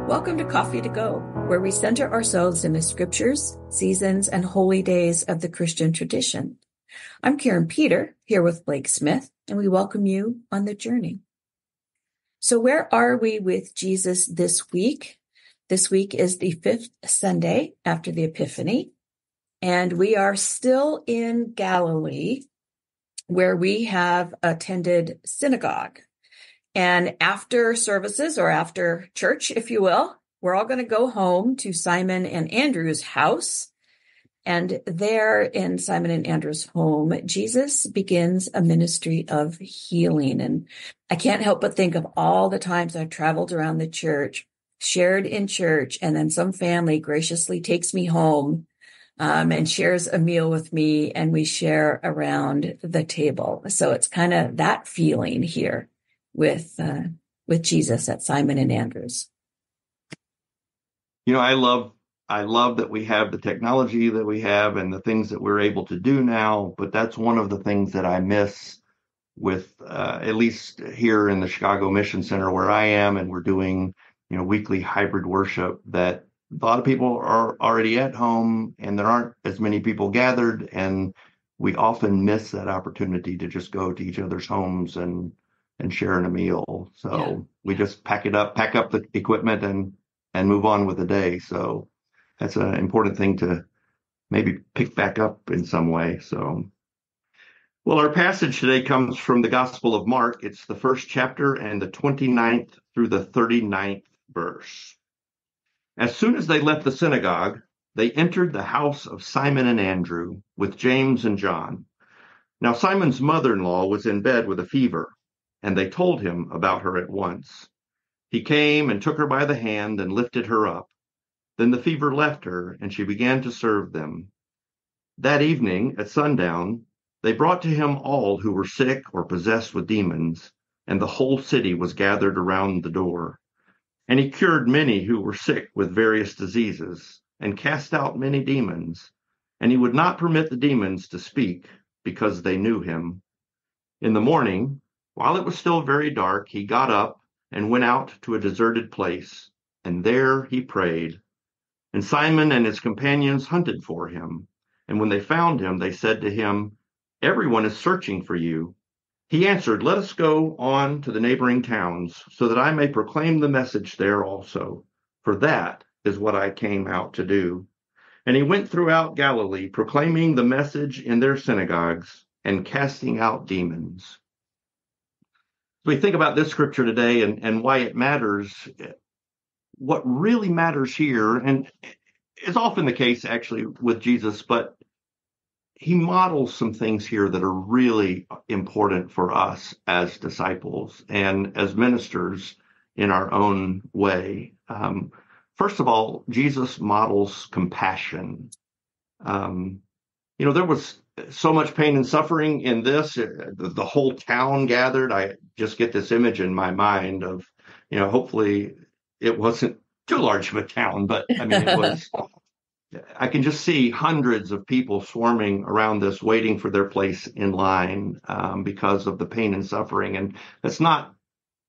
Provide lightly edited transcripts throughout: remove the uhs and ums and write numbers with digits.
Welcome to Coffee to Go, where we center ourselves in the scriptures, seasons, and holy days of the Christian tradition. I'm Karen Peter, here with Blake Smith, and we welcome you on the journey. So where are we with Jesus this week? This week is the fifth Sunday after the Epiphany, and we are still in Galilee, where we have attended synagogue. And after services, or after church, if you will, we're all going to go home to Simon and Andrew's house. And there in Simon and Andrew's home, Jesus begins a ministry of healing. And I can't help but think of all the times I've traveled around the church, shared in church, and then some family graciously takes me home and shares a meal with me, and we share around the table. So it's kind of that feeling here with Jesus at Simon and Andrew's. You know, I love that we have the technology that we have and the things that we're able to do now, but that's one of the things that I miss with, at least here in the Chicago Mission Center where I am, and we're doing, weekly hybrid worship, that a lot of people are already at home and there aren't as many people gathered, and we often miss that opportunity to just go to each other's homes and sharing a meal. So we just pack up the equipment and move on with the day. So that's an important thing to maybe pick back up in some way. So, well, our passage today comes from the Gospel of Mark. It's the first chapter and the 29th through the 39th verse. As soon as they left the synagogue, they entered the house of Simon and Andrew with James and John. Now Simon's mother-in-law was in bed with a fever, and they told him about her at once. He came and took her by the hand and lifted her up. Then the fever left her, and she began to serve them. That evening, at sundown, they brought to him all who were sick or possessed with demons, and the whole city was gathered around the door. And he cured many who were sick with various diseases, and cast out many demons. And he would not permit the demons to speak, because they knew him. In the morning, while it was still very dark, he got up and went out to a deserted place, and there he prayed. And Simon and his companions hunted for him. And when they found him, they said to him, "Everyone is searching for you." He answered, "Let us go on to the neighboring towns, so that I may proclaim the message there also. For that is what I came out to do." And he went throughout Galilee, proclaiming the message in their synagogues and casting out demons. We think about this scripture today and why it matters. What really matters here, and is often the case actually with Jesus, but he models some things here that are really important for us as disciples and as ministers in our own way. First of all, Jesus models compassion. There was so much pain and suffering in this. The whole town gathered. I just get this image in my mind of, hopefully it wasn't too large of a town, but I mean, it was. I can just see hundreds of people swarming around this, waiting for their place in line because of the pain and suffering. And that's not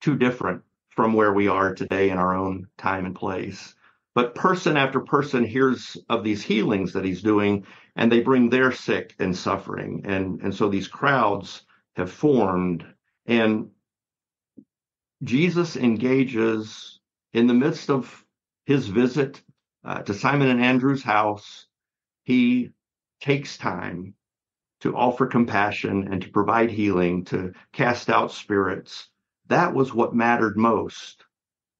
too different from where we are today in our own time and place. But person after person hears of these healings that he's doing, and they bring their sick and suffering. And so these crowds have formed. And Jesus engages in the midst of his visit to Simon and Andrew's house. He takes time to offer compassion and to provide healing, to cast out spirits. That was what mattered most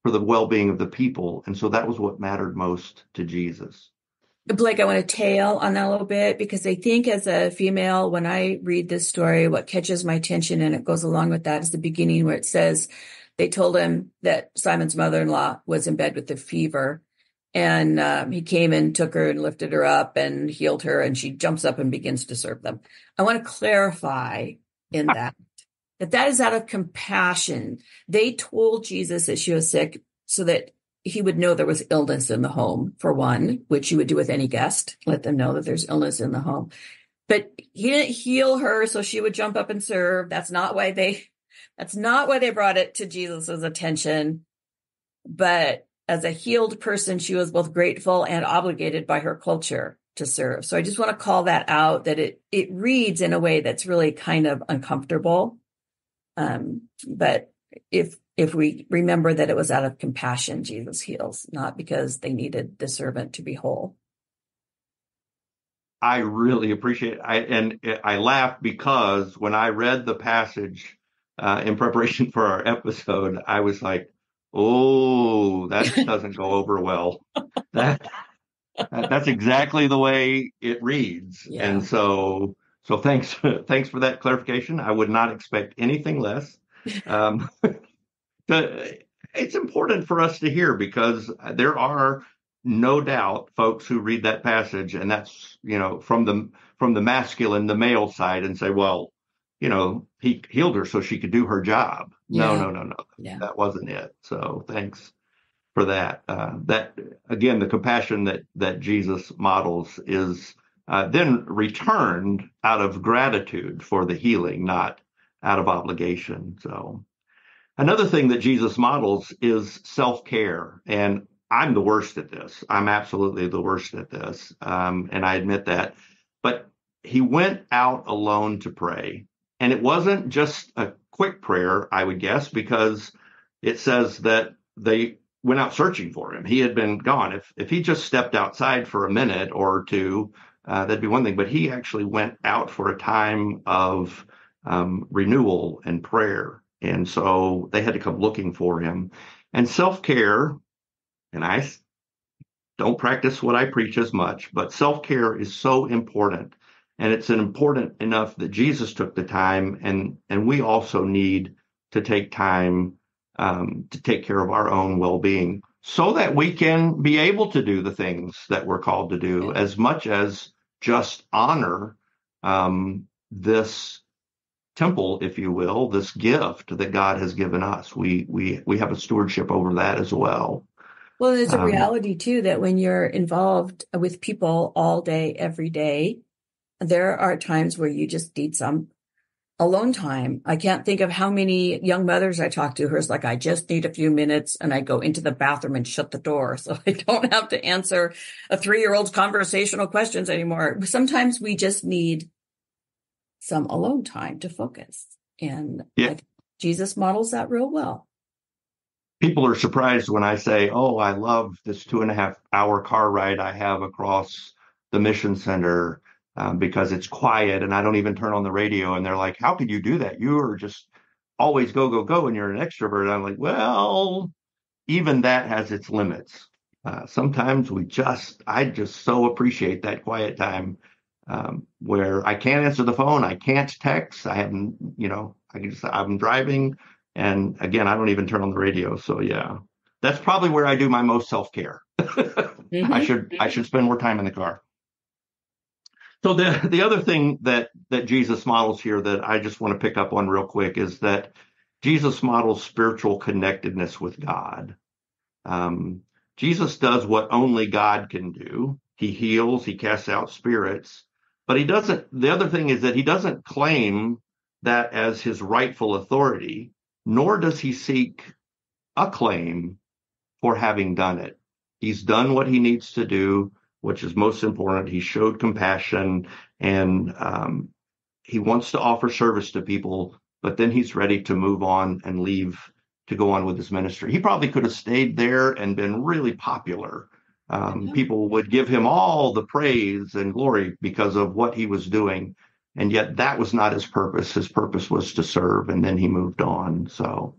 for the well-being of the people. And so that was what mattered most to Jesus. Blake, I want to tail on that a little bit, because I think as a female, when I read this story, what catches my attention, and it goes along with that, is the beginning where it says they told him that Simon's mother-in-law was in bed with a fever. And he came and took her and lifted her up and healed her, and she jumps up and begins to serve them. I want to clarify in that is out of compassion. They told Jesus that she was sick so that he would know there was illness in the home, for one, which you would do with any guest, let them know that there's illness in the home. But he didn't heal her so she would jump up and serve. That's not why they brought it to Jesus's attention. But as a healed person, she was both grateful and obligated by her culture to serve. So I just want to call that out, that it reads in a way that's really kind of uncomfortable. But if we remember that it was out of compassion, Jesus heals, not because they needed the servant to be whole. I really appreciate it. I laughed because when I read the passage in preparation for our episode, I was like, oh, that doesn't go over well. That's exactly the way it reads. Yeah. And so thanks for that clarification. I would not expect anything less. It's important for us to hear, because there are no doubt folks who read that passage, and that's, from the masculine, the male side, and say, well, he healed her so she could do her job. Yeah. No. Yeah. That wasn't it. So thanks for that. That again, the compassion that Jesus models is then returned out of gratitude for the healing, not out of obligation. So another thing that Jesus models is self-care. And I'm the worst at this. I'm absolutely the worst at this. And I admit that. But he went out alone to pray. And it wasn't just a quick prayer, I would guess, because it says that they went out searching for him. He had been gone. If he just stepped outside for a minute or two, that'd be one thing. But he actually went out for a time of renewal and prayer. And so they had to come looking for him. And self-care, and I don't practice what I preach as much, but self-care is so important. And it's important enough that Jesus took the time, and we also need to take time to take care of our own well-being so that we can be able to do the things that we're called to do, as much as just honor this temple, if you will, this gift that God has given us. We have a stewardship over that as well. Well, there's a reality too, that when you're involved with people all day, every day, there are times where you just need some alone time. I can't think of how many young mothers I talk to who's like, I just need a few minutes, and I go into the bathroom and shut the door so I don't have to answer a 3-year-old's conversational questions anymore. Sometimes we just need some alone time to focus. And Jesus models that real well. People are surprised when I say, oh, I love this 2.5-hour car ride I have across the mission center because it's quiet and I don't even turn on the radio. And they're like, how could you do that? You are just always go, go, go, and you're an extrovert. And I'm like, well, even that has its limits. Sometimes I just so appreciate that quiet time where I can't answer the phone. I can't text. I'm driving. And again, I don't even turn on the radio. So yeah, that's probably where I do my most self-care. Mm-hmm. I should spend more time in the car. So the other thing that Jesus models here that I just want to pick up on real quick is that Jesus models spiritual connectedness with God. Jesus does what only God can do. He heals, he casts out spirits, but he doesn't. The other thing is that he doesn't claim that as his rightful authority, nor does he seek acclaim for having done it. He's done what he needs to do, which is most important. He showed compassion, and he wants to offer service to people, but then he's ready to move on and leave to go on with his ministry. He probably could have stayed there and been really popular. People would give him all the praise and glory because of what he was doing. And yet that was not his purpose. His purpose was to serve, and then he moved on. So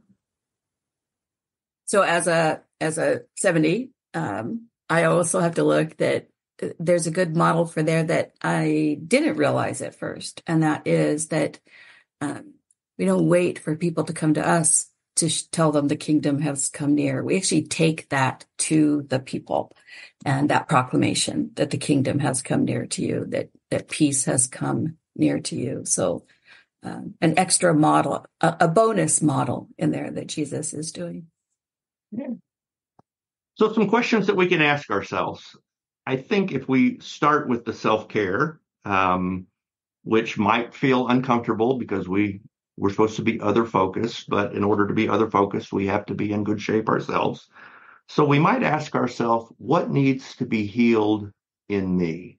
as a 70, I also have to look that there's a good model for there that I didn't realize at first. And that is that we don't wait for people to come to us to tell them the kingdom has come near. We actually take that to the people, and that proclamation that the kingdom has come near to you, that peace has come near to you. So an extra model, a bonus model in there that Jesus is doing. Yeah. So some questions that we can ask ourselves. I think if we start with the self-care, which might feel uncomfortable because we're supposed to be other focused, but in order to be other focused, we have to be in good shape ourselves. So we might ask ourselves, what needs to be healed in me?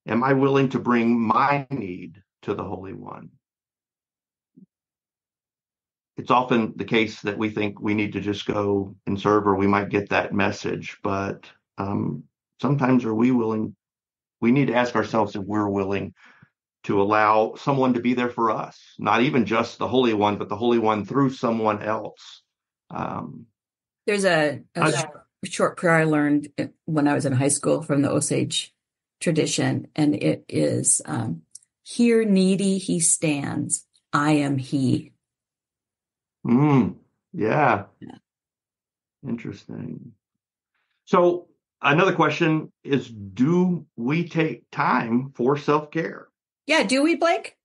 Am I willing to bring my need to the Holy One? It's often the case that we think we need to just go and serve, or we might get that message, but sometimes are we willing? We need to ask ourselves if we're willing to allow someone to be there for us, not even just the Holy One, but the Holy One through someone else. There's a short prayer I learned when I was in high school from the Osage tradition, and it is, here needy he stands, I am he. Yeah. Interesting. So another question is, do we take time for self-care? Yeah, do we, Blake?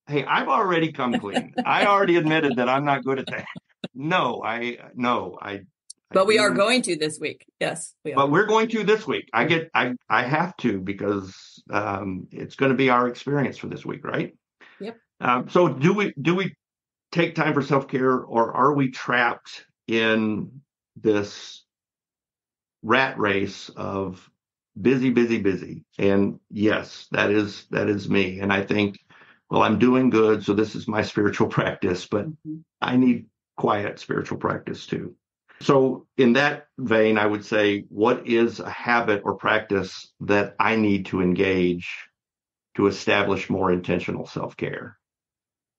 Hey, I've already come clean. I already admitted that I'm not good at that. But we are going to this week. Yes, we are. But we're going to this week. I have to, because it's going to be our experience for this week, right? Yep. So do we take time for self-care, or are we trapped in this rat race of busy, busy, busy? And yes, that is me. And I think, well, I'm doing good, so this is my spiritual practice, but I need quiet spiritual practice too. So in that vein, I would say, what is a habit or practice that I need to engage to establish more intentional self-care,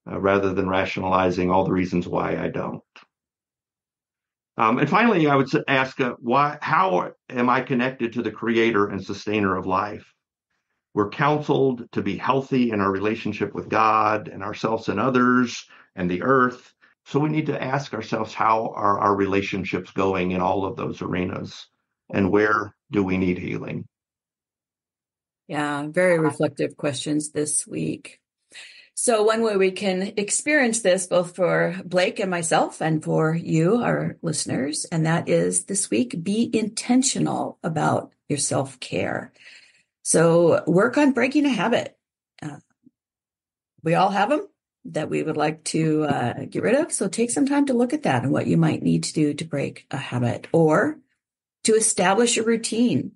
rather than rationalizing all the reasons why I don't? And finally, I would ask, how am I connected to the creator and sustainer of life? We're counseled to be healthy in our relationship with God and ourselves and others and the earth. So we need to ask ourselves, how are our relationships going in all of those arenas? And where do we need healing? Yeah, very reflective questions this week. So one way we can experience this, both for Blake and myself and for you, our listeners, and that is this week, be intentional about your self-care. So work on breaking a habit. We all have them that we would like to get rid of. So take some time to look at that and what you might need to do to break a habit, or to establish a routine.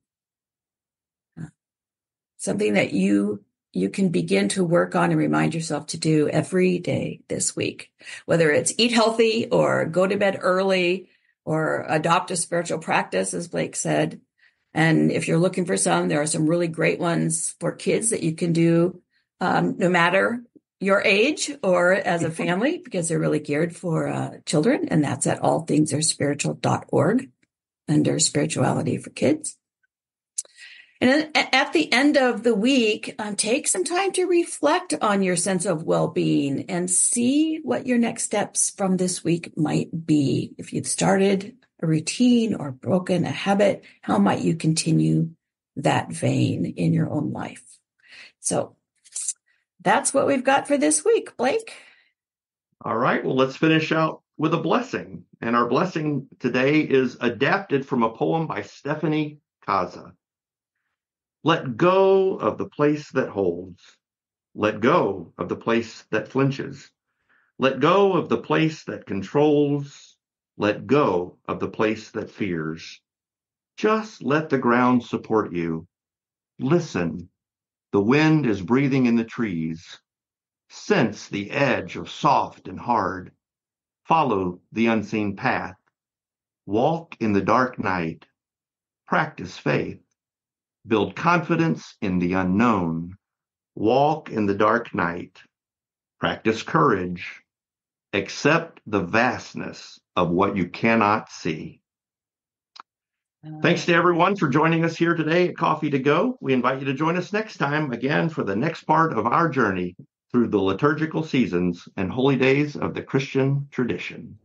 Something that you can begin to work on and remind yourself to do every day this week, whether it's eat healthy or go to bed early or adopt a spiritual practice, as Blake said. And if you're looking for some, there are some really great ones for kids that you can do, no matter your age or as a family, because they're really geared for children. And that's at allthingsaspiritual.org under spirituality for kids. And at the end of the week, take some time to reflect on your sense of well-being and see what your next steps from this week might be. If you've started a routine or broken a habit, how might you continue that vein in your own life? So that's what we've got for this week, Blake. All right, well, let's finish out with a blessing. And our blessing today is adapted from a poem by Stephanie Kaza. Let go of the place that holds. Let go of the place that flinches. Let go of the place that controls. Let go of the place that fears. Just let the ground support you. Listen. The wind is breathing in the trees. Sense the edge of soft and hard. Follow the unseen path. Walk in the dark night. Practice faith. Build confidence in the unknown. Walk in the dark night. Practice courage. Accept the vastness of what you cannot see. Thanks to everyone for joining us here today at Coffee to Go. We invite you to join us next time again for the next part of our journey through the liturgical seasons and holy days of the Christian tradition.